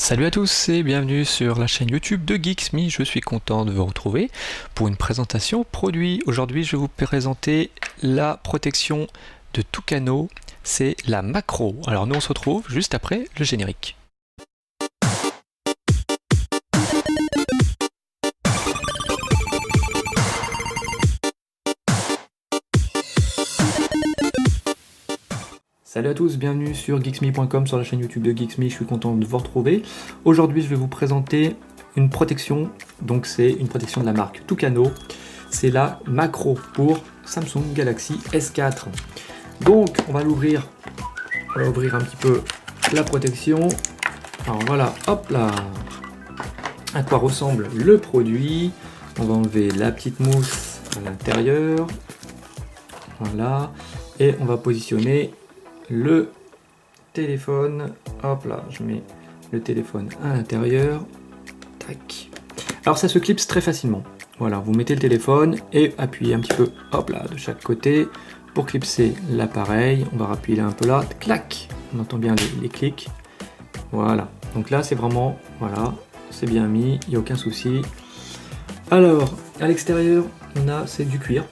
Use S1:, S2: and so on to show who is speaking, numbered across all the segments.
S1: Salut à tous et bienvenue sur la chaîne YouTube de Geeks.me. Je suis content de vous retrouver pour une présentation produit. Aujourd'hui, je vais vous présenter la protection de Tucano. C'est la Macro. Alors nous, on se retrouve juste après le générique. Salut à tous, bienvenue sur geeks.me.com, sur la chaîne YouTube de Geeks.me, je suis content de vous retrouver. Aujourd'hui je vais vous présenter une protection, donc c'est une protection de la marque Tucano, c'est la Macro pour Samsung Galaxy S4. Donc on va l'ouvrir, on va ouvrir un petit peu la protection. Alors voilà, hop là, à quoi ressemble le produit. On va enlever la petite mousse à l'intérieur, voilà, et on va positionner le téléphone. Hop là, je mets le téléphone à l'intérieur. Tac. Alors ça se clipse très facilement. Voilà, vous mettez le téléphone et appuyez un petit peu, hop là, de chaque côté pour clipser l'appareil. On va appuyer un peu là, clac. On entend bien les clics. Voilà. Donc là, c'est vraiment, voilà, c'est bien mis, il n'y a aucun souci. Alors, à l'extérieur, c'est du cuir.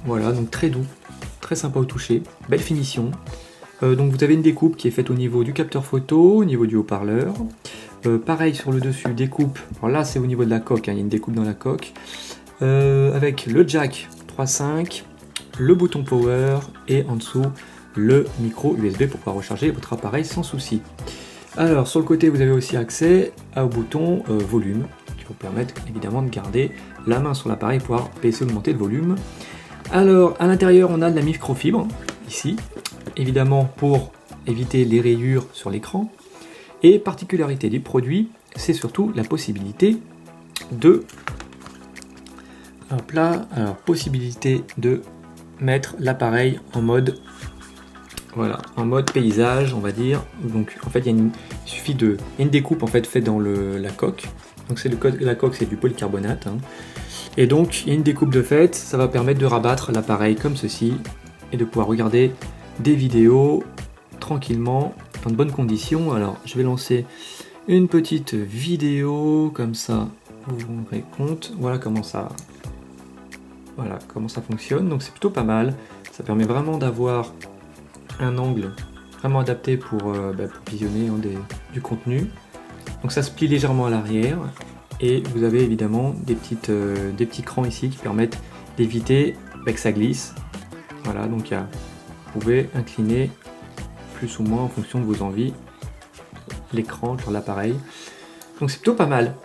S1: Voilà, donc très doux, très sympa au toucher, belle finition. Donc vous avez une découpe qui est faite au niveau du capteur photo, au niveau du haut-parleur. Pareil sur le dessus, découpe. Alors là c'est au niveau de la coque, hein, il y a une découpe dans la coque. Avec le jack 3.5, le bouton power et en dessous le micro USB pour pouvoir recharger votre appareil sans souci. Alors sur le côté vous avez aussi accès au bouton volume qui vous permettre évidemment de garder la main sur l'appareil pour pouvoir baisser ou augmenter le volume. Alors à l'intérieur on a de la microfibre ici, évidemment pour éviter les rayures sur l'écran. Et particularité du produit, c'est surtout la possibilité de, hop là, alors possibilité de mettre l'appareil en mode, voilà, en mode paysage, on va dire. Donc en fait il suffit il y a une découpe en fait faite dans la coque. Donc la coque c'est du polycarbonate, hein. Et donc il y a une découpe de fait, ça va permettre de rabattre l'appareil comme ceci et de pouvoir regarder des vidéos tranquillement dans de bonnes conditions. Alors je vais lancer une petite vidéo comme ça, vous vous rendrez compte. Voilà comment ça fonctionne. Donc c'est plutôt pas mal, ça permet vraiment d'avoir un angle vraiment adapté pour visionner, hein, du contenu. Donc ça se plie légèrement à l'arrière et vous avez évidemment des petits crans ici qui permettent d'éviter que ça glisse. Voilà, donc vous pouvez incliner plus ou moins en fonction de vos envies l'écran sur l'appareil. Donc c'est plutôt pas mal.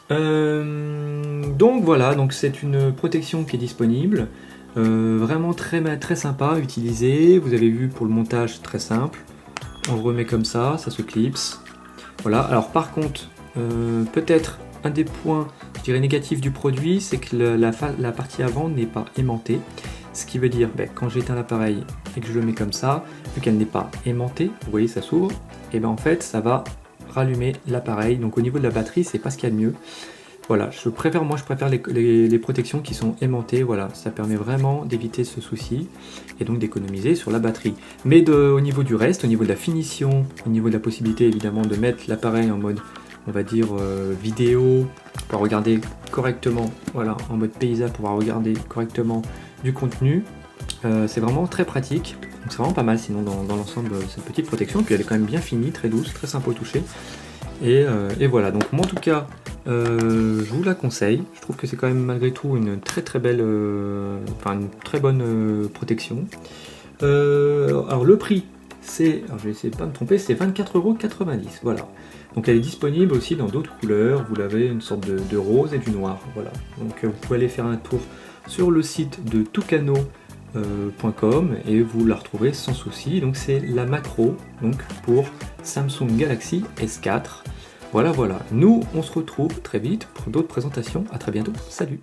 S1: Donc voilà, donc c'est une protection qui est disponible. Vraiment très sympa à utiliser. Vous avez vu pour le montage très simple. On le remet comme ça se clipse. Voilà, alors par contre, peut-être un des points, je dirais, négatifs du produit, c'est que la partie avant n'est pas aimantée. Ce qui veut dire, quand j'éteins l'appareil et que je le mets comme ça, vu qu'elle n'est pas aimantée, vous voyez ça s'ouvre, et en fait ça va rallumer l'appareil. Donc au niveau de la batterie, c'est pas ce qu'il y a de mieux. Voilà, je préfère les protections qui sont aimantées. Voilà, ça permet vraiment d'éviter ce souci et donc d'économiser sur la batterie. Mais au niveau du reste, au niveau de la finition, au niveau de la possibilité évidemment de mettre l'appareil en mode, on va dire, vidéo, pour regarder correctement, voilà, en mode paysage, pour pouvoir regarder correctement du contenu, c'est vraiment très pratique. Donc c'est vraiment pas mal sinon dans l'ensemble cette petite protection. Puis elle est quand même bien finie, très douce, très sympa au toucher. Et voilà, donc moi en tout cas je vous la conseille. Je trouve que c'est quand même malgré tout une très belle, une très bonne protection. Alors le prix, alors je vais essayer de pas me tromper, c'est 24,90 €. Voilà. Donc elle est disponible aussi dans d'autres couleurs. Vous l'avez une sorte de rose et du noir. Voilà. Donc vous pouvez aller faire un tour sur le site de tucano.com et vous la retrouvez sans souci. Donc c'est la Macro, donc pour Samsung Galaxy S4. Voilà. Nous on se retrouve très vite pour d'autres présentations. À très bientôt. Salut.